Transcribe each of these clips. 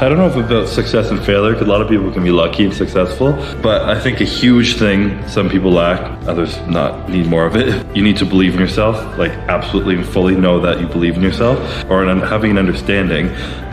I don't know if it's about success and failure, because a lot of people can be lucky and successful, but I think a huge thing some people lack, others need more of it. You need to believe in yourself, like absolutely and fully know that you believe in yourself, or having an understanding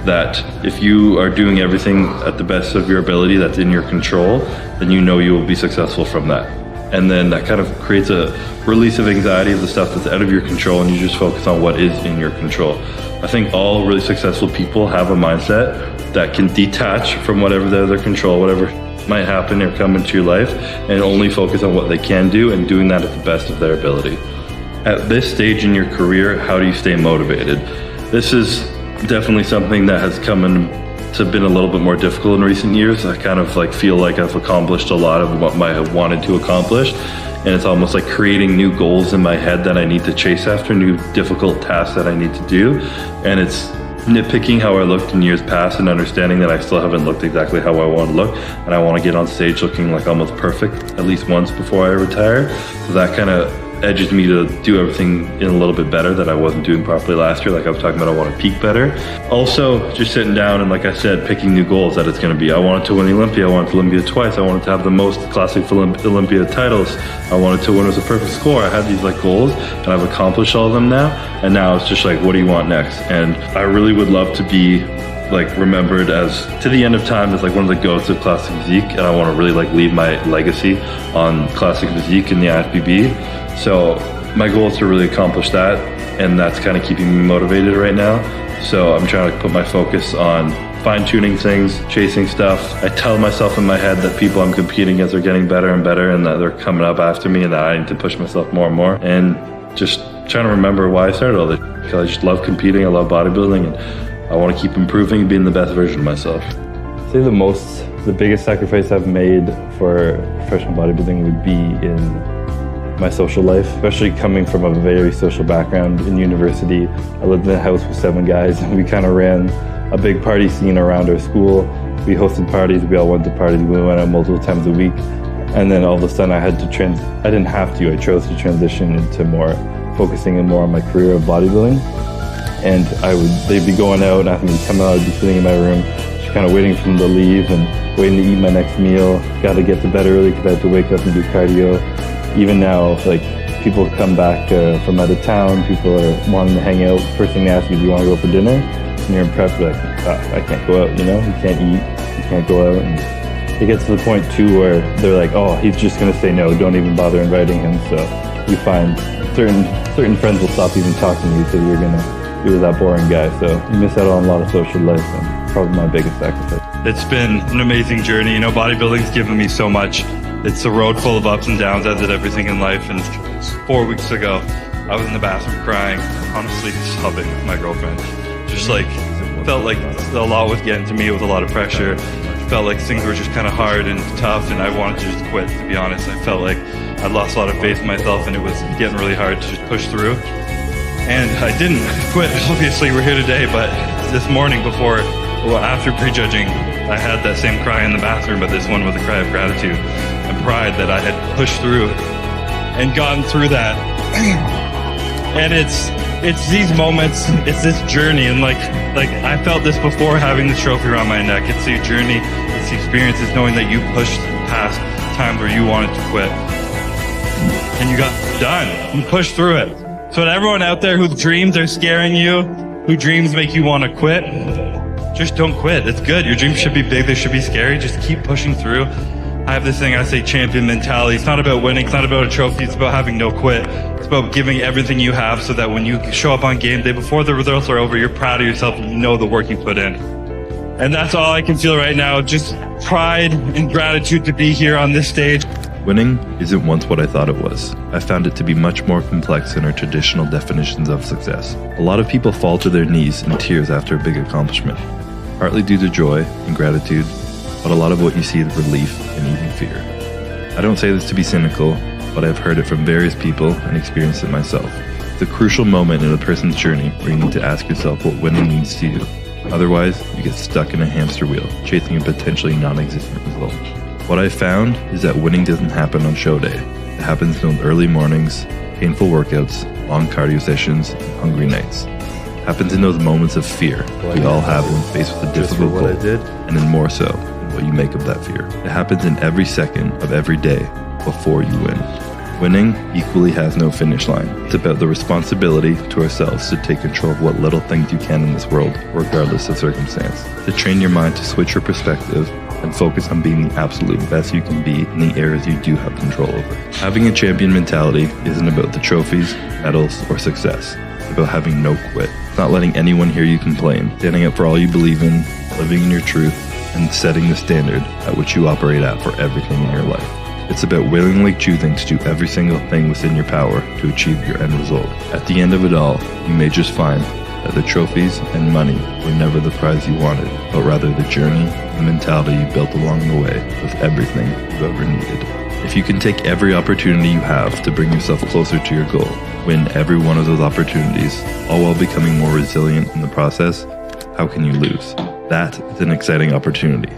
that if you are doing everything at the best of your ability that's in your control, then you know you will be successful from that. And then that kind of creates a release of anxiety of the stuff that's out of your control, and you just focus on what is in your control. I think all really successful people have a mindset that can detach from whatever their control, whatever might happen or come into your life, and only focus on what they can do and doing that at the best of their ability. At this stage in your career, how do you stay motivated? This is definitely something that has come to been a little bit more difficult in recent years. I kind of feel like I've accomplished a lot of what I have wanted to accomplish, and it's almost like creating new goals in my head that I need to chase after, new difficult tasks that I need to do, and it's nitpicking how I looked in years past and understanding that I still haven't looked exactly how I want to look, and I want to get on stage looking like almost perfect at least once before I retire. So that kind of edges me to do everything in a little bit better that I wasn't doing properly last year. Like I was talking about, I want to peak better. Also, just sitting down and, like I said, picking new goals that it's going to be. I wanted to win Olympia. I wanted Olympia twice. I wanted to have the most classic Olympia titles. I wanted to win as a perfect score. I had these goals, and I've accomplished all of them now. And now it's just what do you want next? And I really would love to be remembered as, to the end of time, as one of the goats of classic physique, and I want to really leave my legacy on classic physique in the IFBB. So my goal is to really accomplish that, and that's kind of keeping me motivated right now. So I'm trying to put my focus on fine-tuning things, chasing stuff. I tell myself in my head that people I'm competing against are getting better and better, and that they're coming up after me, and that I need to push myself more and more, and just trying to remember why I started all this. Because I just love competing, I love bodybuilding, and I want to keep improving and being the best version of myself. I'd say the biggest sacrifice I've made for professional bodybuilding would be in my social life, especially coming from a very social background. In university, I lived in a house with 7 guys, and we kind of ran a big party scene around our school. We hosted parties, we all went to parties, we went out multiple times a week, and then all of a sudden I didn't have to, I chose to transition into focusing more on my career of bodybuilding. And they'd be going out and asking me to come out, I'd be sitting in my room, just kind of waiting for them to leave and waiting to eat my next meal. Got to get to bed early because I had to wake up and do cardio. Even now, people come back from out of town, people are wanting to hang out. First thing they ask you, do you want to go for dinner? And you're in prep, I can't go out, you can't eat, you can't go out. And it gets to the point too where they're like, oh, he's just going to say no, don't even bother inviting him. So you find certain friends will stop even talking to you because you're that boring guy. So you miss out on a lot of social life, and probably my biggest sacrifice. It's been an amazing journey. Bodybuilding's given me so much. It's a road full of ups and downs, as did everything in life. And 4 weeks ago, I was in the bathroom crying, honestly sobbing with my girlfriend. Just felt like a lot was getting to me with a lot of pressure. Felt like things were just kind of hard and tough, and I wanted to just quit, to be honest. I felt like I'd lost a lot of faith in myself, and it was getting really hard to just push through. And I didn't quit. Obviously, we're here today, but this morning after prejudging, I had that same cry in the bathroom, but this one was a cry of gratitude and pride that I had pushed through and gotten through that. And it's these moments, it's this journey, and I felt this before having this trophy around my neck. It's the journey, it's the experience, it's knowing that you pushed past times where you wanted to quit, and you got done. You pushed through it. So to everyone out there whose dreams are scaring you, whose dreams make you want to quit, just don't quit. It's good. Your dreams should be big. They should be scary. Just keep pushing through. I have this thing I say, champion mentality. It's not about winning. It's not about a trophy. It's about having no quit. It's about giving everything you have so that when you show up on game day, before the results are over, you're proud of yourself and you know the work you put in. And that's all I can feel right now. Just pride and gratitude to be here on this stage. Winning isn't once what I thought it was. I found it to be much more complex than our traditional definitions of success. A lot of people fall to their knees in tears after a big accomplishment, partly due to joy and gratitude, but a lot of what you see is relief and even fear. I don't say this to be cynical, but I've heard it from various people and experienced it myself. It's a crucial moment in a person's journey where you need to ask yourself what winning means to you. Otherwise, you get stuck in a hamster wheel, chasing a potentially non-existent result. What I've found is that winning doesn't happen on show day. It happens in those early mornings, painful workouts, long cardio sessions, and hungry nights. It happens in those moments of fear we all have when faced with a difficult goal, and then more so in what you make of that fear. It happens in every second of every day before you win. Winning equally has no finish line. It's about the responsibility to ourselves to take control of what little things you can in this world, regardless of circumstance. To train your mind to switch your perspective and focus on being the absolute best you can be in the areas you do have control over. Having a champion mentality isn't about the trophies, medals, or success. It's about having no quit. It's not letting anyone hear you complain, standing up for all you believe in, living in your truth, and setting the standard at which you operate at for everything in your life. It's about willingly choosing to do every single thing within your power to achieve your end result. At the end of it all, you may just find that the trophies and money were never the prize you wanted, but rather the journey and mentality you built along the way with everything you ever needed. If you can take every opportunity you have to bring yourself closer to your goal, win every one of those opportunities, all while becoming more resilient in the process, how can you lose? That is an exciting opportunity.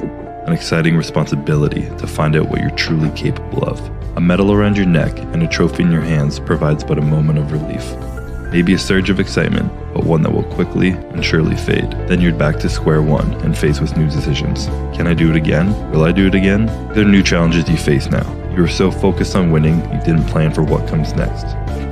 An exciting responsibility to find out what you're truly capable of. A medal around your neck and a trophy in your hands provides but a moment of relief. Maybe a surge of excitement, but one that will quickly and surely fade. Then you're back to square one and faced with new decisions. Can I do it again? Will I do it again? There are new challenges you face now. You were so focused on winning, you didn't plan for what comes next.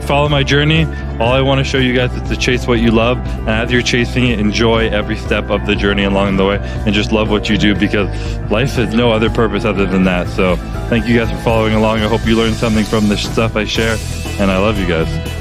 Follow my journey. All I want to show you guys is to chase what you love, and as you're chasing it, enjoy every step of the journey along the way, and just love what you do, because life has no other purpose other than that. So thank you guys for following along. I hope you learned something from the stuff I share, and I love you guys.